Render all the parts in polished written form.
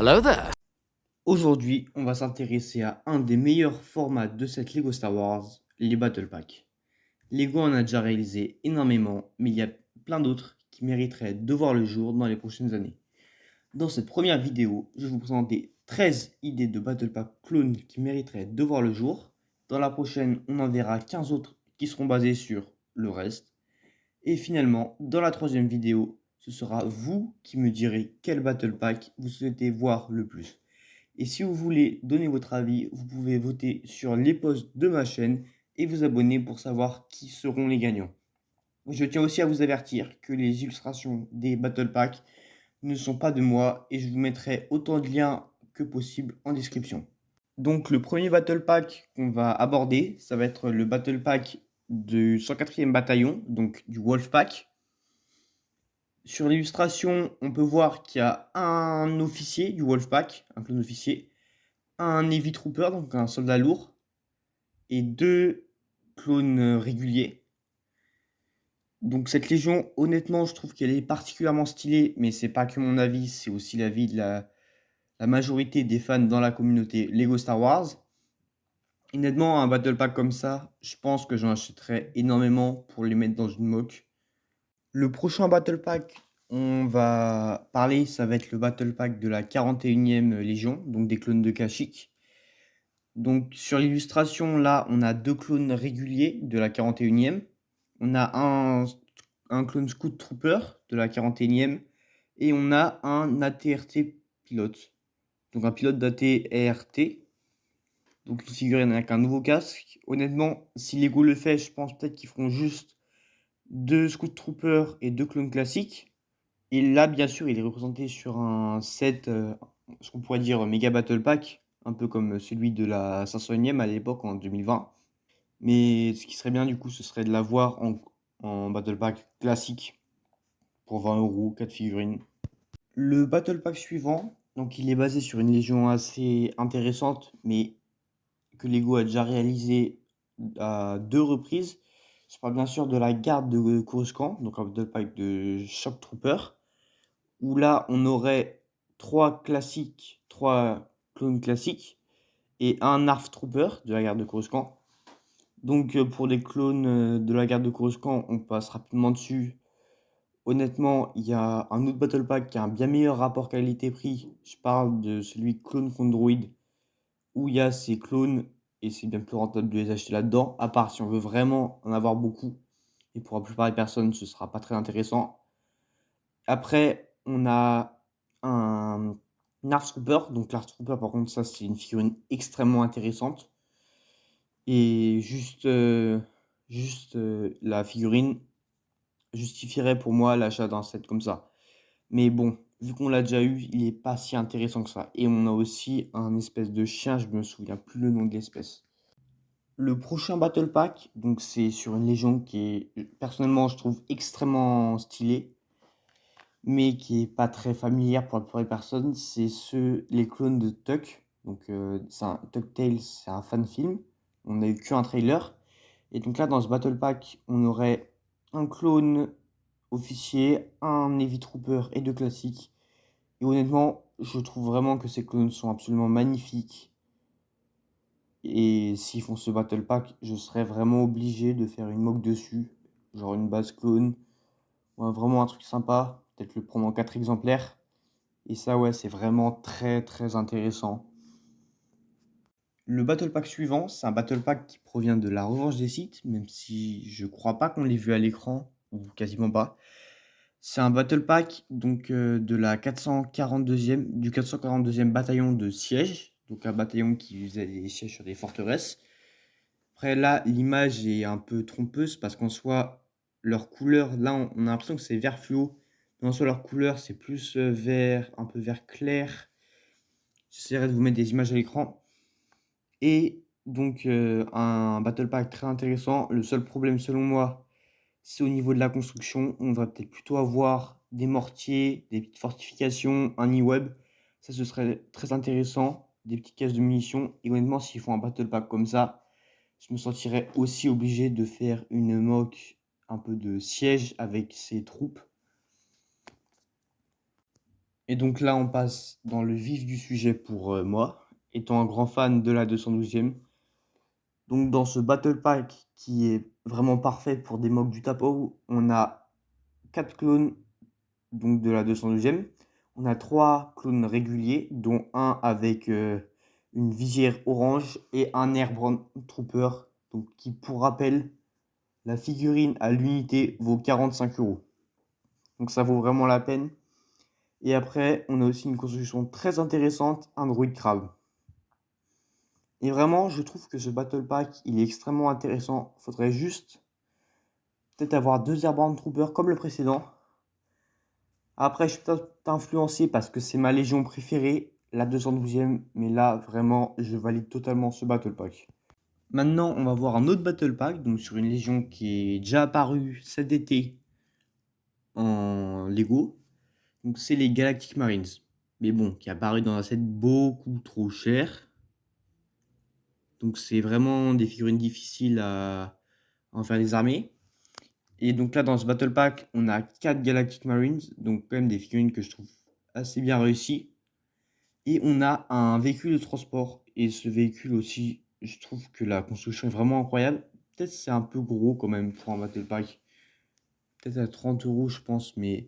Hello there. Aujourd'hui, on va s'intéresser à un des meilleurs formats de cette Lego Star Wars, les Battle Packs. Lego en a déjà réalisé énormément, mais il y a plein d'autres qui mériteraient de voir le jour dans les prochaines années. Dans cette première vidéo, je vais vous présenter 13 idées de Battle Pack clones qui mériteraient de voir le jour. Dans la prochaine, on en verra 15 autres qui seront basés sur le reste. Et finalement, dans la troisième vidéo, ce sera vous qui me direz quel Battle Pack vous souhaitez voir le plus. Et si vous voulez donner votre avis, vous pouvez voter sur les posts de ma chaîne et vous abonner pour savoir qui seront les gagnants. Je tiens aussi à vous avertir que les illustrations des Battle Packs ne sont pas de moi et je vous mettrai autant de liens que possible en description. Donc le premier Battle Pack qu'on va aborder, ça va être le Battle Pack du 104e bataillon, donc du Wolf Pack. Sur l'illustration, on peut voir qu'il y a un officier du Wolfpack, un clone officier, un Heavy Trooper, donc un soldat lourd, et 2 clones réguliers. Donc cette légion, honnêtement, je trouve qu'elle est particulièrement stylée, mais c'est pas que mon avis, c'est aussi l'avis de la majorité des fans dans la communauté Lego Star Wars. Honnêtement, un Battle Pack comme ça, je pense que j'en achèterais énormément pour les mettre dans une mock. Le prochain Battle Pack, on va parler, ça va être le Battle Pack de la 41e Légion, donc des clones de Kashyyyk. Donc sur l'illustration, là, on a 2 clones réguliers de la 41e. On a un clone Scout Trooper de la 41e. Et on a un ATRT pilote. Donc un pilote d'ATRT. Donc une figurine avec un nouveau casque. Honnêtement, si Lego le fait, je pense peut-être qu'ils feront juste 2 Scout Troopers et 2 clones classiques. Et là, bien sûr, il est représenté sur un set, ce qu'on pourrait dire Mega Battle Pack, un peu comme celui de la 500e à l'époque en 2020. Mais ce qui serait bien du coup, ce serait de l'avoir en Battle Pack classique pour 20 euros, 4 figurines. Le Battle Pack suivant, donc il est basé sur une légion assez intéressante, mais que Lego a déjà réalisé à 2 reprises. Je parle bien sûr de la garde de Coruscant, donc un Battle Pack de Shock Trooper, où là on aurait 3 classiques, 3 clones classiques et un ARF Trooper de la garde de Coruscant. Donc pour les clones de la garde de Coruscant, on passe rapidement dessus. Honnêtement, il y a un autre Battle Pack qui a un bien meilleur rapport qualité-prix. Je parle de celui Clone contre Droid, où il y a ces clones et c'est bien plus rentable de les acheter là-dedans, à part si on veut vraiment en avoir beaucoup. Et pour la plupart des personnes, ce sera pas très intéressant. Après, on a un Nars Trooper. Donc l'Art Trooper, par contre, ça c'est une figurine extrêmement intéressante. Et la figurine justifierait pour moi l'achat d'un set comme ça. Mais bon, vu qu'on l'a déjà eu, il est pas si intéressant que ça. Et on a aussi un espèce de chien, je me souviens plus le nom de l'espèce. Le prochain Battle Pack, donc c'est sur une légion qui est, personnellement, je trouve extrêmement stylée, mais qui est pas très familière pour la plupart des personnes. C'est les clones de Tuck. Donc c'est un DuckTales, c'est un fan film. On n'a eu qu'un trailer. Et donc là, dans ce Battle Pack, on aurait un clone officier, un Heavy Trooper et 2 classiques. Et honnêtement, je trouve vraiment que ces clones sont absolument magnifiques. Et s'ils font ce Battle Pack, je serais vraiment obligé de faire une mock dessus. Genre une base clone. Ouais, vraiment un truc sympa. Peut-être le prendre en 4 exemplaires. Et ça, ouais, c'est vraiment très très intéressant. Le Battle Pack suivant, c'est un Battle Pack qui provient de la Revanche des Sith, même si je crois pas qu'on l'ait vu à l'écran, ou quasiment pas. C'est un Battle Pack donc de la 442e, du 442e bataillon de siège, donc un bataillon qui faisait des sièges sur des forteresses. Après là, l'image est un peu trompeuse parce qu'en soi, leur couleur, là on a l'impression que c'est vert fluo, mais en soi leur couleur c'est plus vert, un peu vert clair. J'essaierai de vous mettre des images à l'écran. Et donc un Battle Pack très intéressant. Le seul problème selon moi, c'est au niveau de la construction. On devrait peut-être plutôt avoir des mortiers, des petites fortifications, un e-web. Ça, ce serait très intéressant. Des petites caisses de munitions. Et honnêtement, s'ils font un Battle Pack comme ça, je me sentirais aussi obligé de faire une mock un peu de siège avec ces troupes. Et donc là, on passe dans le vif du sujet pour moi, étant un grand fan de la 212e. Donc dans ce Battle Pack qui est vraiment parfait pour des mocks du Tapo, on a 4 clones donc de la 212e. On a 3 clones réguliers, dont un avec une visière orange et un Airborne Trooper. Donc qui, pour rappel, la figurine à l'unité vaut 45 €. Donc ça vaut vraiment la peine. Et après, on a aussi une construction très intéressante, un Druid Crabe. Et vraiment, je trouve que ce Battle Pack, il est extrêmement intéressant. Faudrait juste peut-être avoir 2 Airborne Troopers comme le précédent. Après, je suis peut-être influencé parce que c'est ma légion préférée, la 212e. Mais là, vraiment, je valide totalement ce Battle Pack. Maintenant, on va voir un autre Battle Pack, donc sur une légion qui est déjà apparue cet été en Lego. Donc c'est les Galactic Marines. Mais bon, qui est apparu dans un set beaucoup trop cher. Donc c'est vraiment des figurines difficiles à en faire des armées. Et donc là, dans ce Battle Pack, on a 4 Galactic Marines. Donc quand même des figurines que je trouve assez bien réussies. Et on a un véhicule de transport. Et ce véhicule aussi, je trouve que la construction est vraiment incroyable. Peut-être c'est un peu gros quand même pour un Battle Pack. Peut-être à 30 €, je pense. Mais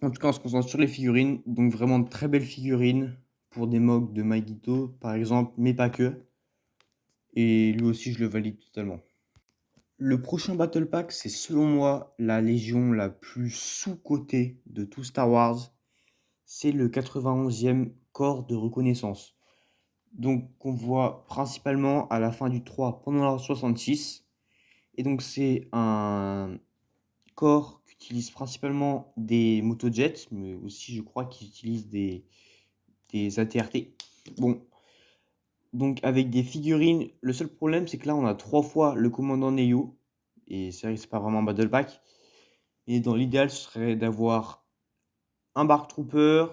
en tout cas, on se concentre sur les figurines. Donc vraiment de très belles figurines pour des mocks de Magito, par exemple, mais pas que. Et lui aussi, je le valide totalement. Le prochain Battle Pack, c'est selon moi la légion la plus sous-cotée de tout Star Wars. C'est le 91e corps de reconnaissance. Donc, qu'on voit principalement à la fin du 3 pendant la 66. Et donc, c'est un corps qui utilise principalement des motojets, mais aussi, je crois, qu'il utilise des AT-RT. Bon, donc avec des figurines, le seul problème, c'est que là, on a 3 fois le commandant Neo. Et c'est vrai que c'est pas vraiment un Battle Pack. Et dans l'idéal, ce serait d'avoir un Bark Trooper,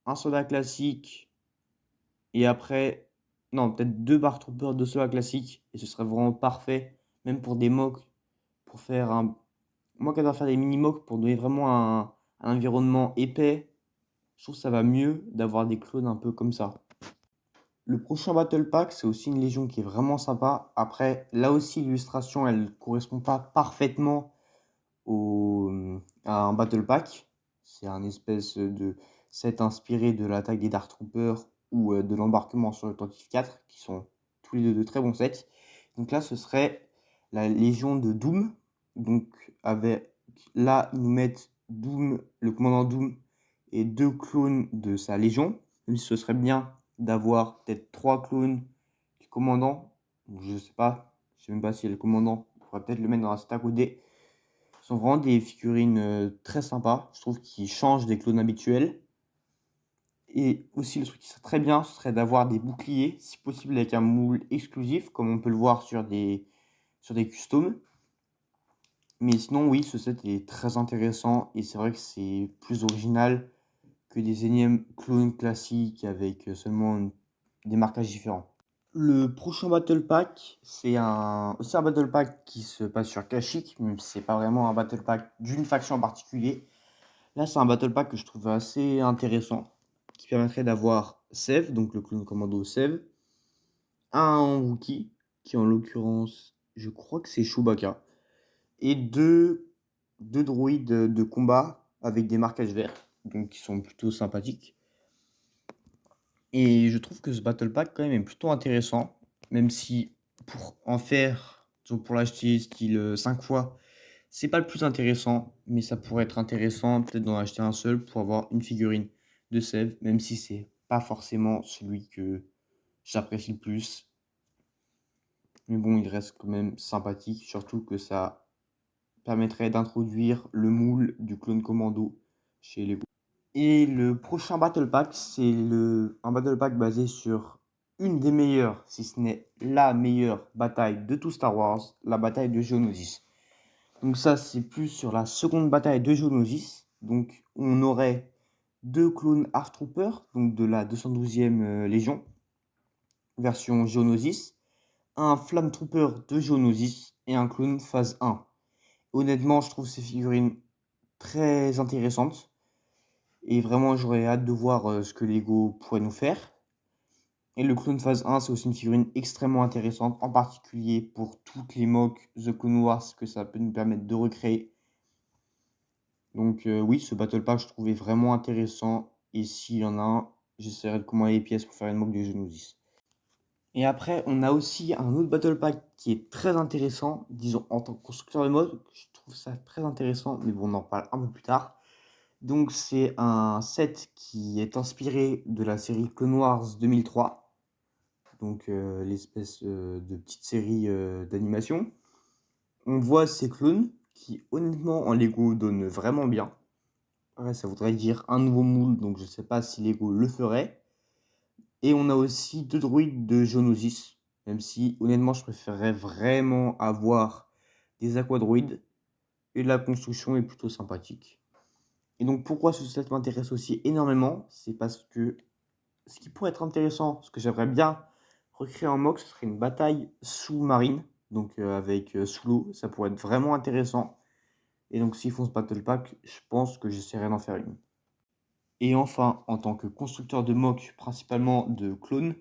un soldat classique, et après, non, peut-être 2 Bark Troopers, 2 soldats classiques, et ce serait vraiment parfait, même pour des mocks, pour faire un. Moi qui adore faire des mini-mocks pour donner vraiment un environnement épais, je trouve que ça va mieux d'avoir des clones un peu comme ça. Le prochain Battle Pack, c'est aussi une légion qui est vraiment sympa. Après, là aussi, l'illustration, elle correspond pas parfaitement à un Battle Pack. C'est un espèce de set inspiré de l'attaque des Dark Troopers ou de l'embarquement sur le Tantive 4, qui sont tous les deux de très bons sets. Donc là, ce serait la Légion de Doom. Donc avec là, ils nous mettent Doom, le commandant Doom et 2 clones de sa Légion. Même si ce serait bien d'avoir peut-être 3 clones du commandant. Donc, je sais pas, je sais même pas si le commandant, on pourrait peut-être le mettre dans un set à côté. Ce sont vraiment des figurines très sympas, je trouve, qui changent des clones habituels. Et aussi, le truc qui serait très bien, ce serait d'avoir des boucliers, si possible avec un moule exclusif, comme on peut le voir sur des customs. Mais sinon, oui, ce set est très intéressant et c'est vrai que c'est plus original que des énièmes clones classiques avec seulement des marquages différents. Le prochain Battle Pack, c'est aussi un Battle Pack qui se passe sur Kashyyyk, même si c'est pas vraiment un Battle Pack d'une faction en particulier. Là, c'est un Battle Pack que je trouve assez intéressant, qui permettrait d'avoir Sev, donc le clone commando Sev, un Wookie, qui en l'occurrence, je crois que c'est Chewbacca, et deux droïdes de combat avec des marquages verts, donc qui sont plutôt sympathiques. Et je trouve que ce Battle Pack, quand même, est plutôt intéressant, même si pour en faire, donc pour l'acheter style 5 fois, c'est pas le plus intéressant, mais ça pourrait être intéressant peut-être d'en acheter un seul pour avoir une figurine de Sèvres, même si c'est pas forcément celui que j'apprécie le plus. Mais bon, il reste quand même sympathique, surtout que ça permettrait d'introduire le moule du clone commando chez Lego. Et le prochain Battle Pack, c'est un Battle Pack basé sur une des meilleures, si ce n'est la meilleure bataille de tout Star Wars, la bataille de Geonosis. Donc ça, c'est plus sur la seconde bataille de Geonosis. Donc on aurait 2 clones Half Troopers, donc de la 212e Légion, version Geonosis, un Flamme Trooper de Geonosis et un clone phase 1. Honnêtement, je trouve ces figurines très intéressantes. Et vraiment, j'aurais hâte de voir ce que Lego pourrait nous faire. Et le Clone Phase 1, c'est aussi une figurine extrêmement intéressante, en particulier pour toutes les mocks The Clone Wars que ça peut nous permettre de recréer. Donc oui, ce Battle Pack, je trouvais vraiment intéressant. Et s'il y en a un, j'essaierai de commander les pièces pour faire une mock de Geonosis. Et après, on a aussi un autre Battle Pack qui est très intéressant, disons en tant que constructeur de mode, je trouve ça très intéressant, mais bon, on en parle un peu plus tard. Donc c'est un set qui est inspiré de la série Clone Wars 2003, donc l'espèce de petite série d'animation. On voit ces clones qui, honnêtement, en Lego donnent vraiment bien. Ouais, ça voudrait dire un nouveau moule, donc je sais pas si Lego le ferait. Et on a aussi 2 droïdes de Geonosis, même si honnêtement je préférerais vraiment avoir des aquadroïdes et la construction est plutôt sympathique. Et donc pourquoi ce set m'intéresse aussi énormément, c'est parce que ce qui pourrait être intéressant, ce que j'aimerais bien recréer en mock, ce serait une bataille sous-marine, donc avec sous l'eau, ça pourrait être vraiment intéressant. Et donc s'ils font ce battle pack, je pense que j'essaierai d'en faire une. Et enfin, en tant que constructeur de mock, principalement de clones,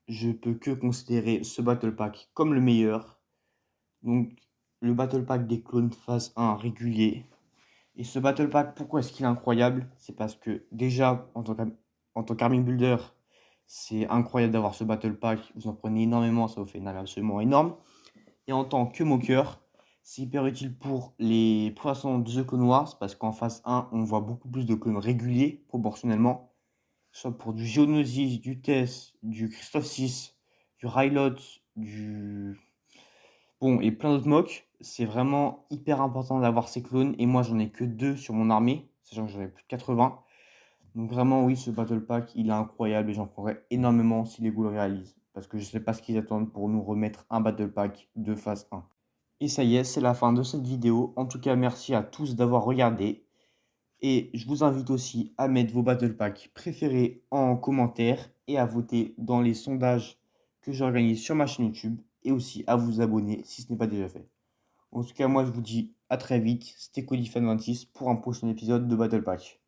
je peux que considérer ce battle pack comme le meilleur. Donc le battle pack des clones phase 1 régulier. Et ce battle pack, pourquoi est-ce qu'il est incroyable? C'est parce que déjà, en tant qu'arming builder, c'est incroyable d'avoir ce battle pack. Vous en prenez énormément, ça vous fait une arme absolument énorme. Et en tant que moqueur, c'est hyper utile pour les poissons de The Clone Wars, parce qu'en phase 1, on voit beaucoup plus de clones réguliers, proportionnellement. Soit pour du Geonosis, du Tess, du Christophe 6, du Rylot, du... Bon, et plein d'autres mocks. C'est vraiment hyper important d'avoir ces clones. Et moi, j'en ai que 2 sur mon armée, sachant que j'en ai plus de 80. Donc vraiment, oui, ce Battle Pack, il est incroyable et j'en prendrais énormément si Lego le réalise. Parce que je sais pas ce qu'ils attendent pour nous remettre un Battle Pack de phase 1. Et ça y est, c'est la fin de cette vidéo. En tout cas, merci à tous d'avoir regardé. Et je vous invite aussi à mettre vos Battle Packs préférés en commentaire et à voter dans les sondages que j'organise sur ma chaîne YouTube et aussi à vous abonner si ce n'est pas déjà fait. En tout cas, moi je vous dis à très vite. C'était CodyFan26 pour un prochain épisode de Battle Pack.